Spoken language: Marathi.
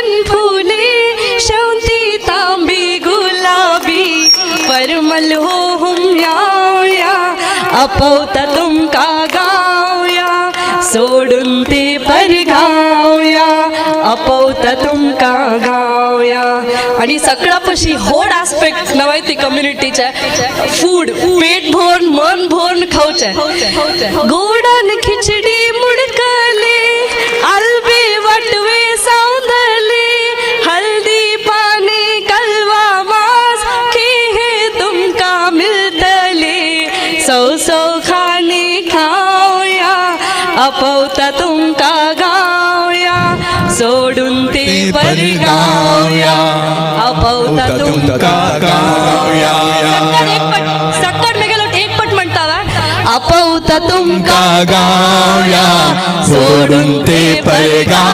पण फुले शेवंती तांबी गुलाबी परमल होऊन या अपवता तुमका गावया सोडून ते परगावया अपवता तुमका गावया. आणि सगळ्यापाशी होड आस्पेक्ट नव्हे ती कम्युनिटीच्या फूड पेट भरून मन भरून खाऊचे गोडान खिचडी मुडकले आलबे वाटवे सावधले हल्दी पाणी कलवा मास की हे तुमका मिळतले सौ सौ खाणे खावया अपवता तुमका गावया सोडून ते परगावया अपवता तुमका गावया. सक्कर में गेलो एक पट म्हणतावा अपवता तुमका गावया सोडून ते परगावया.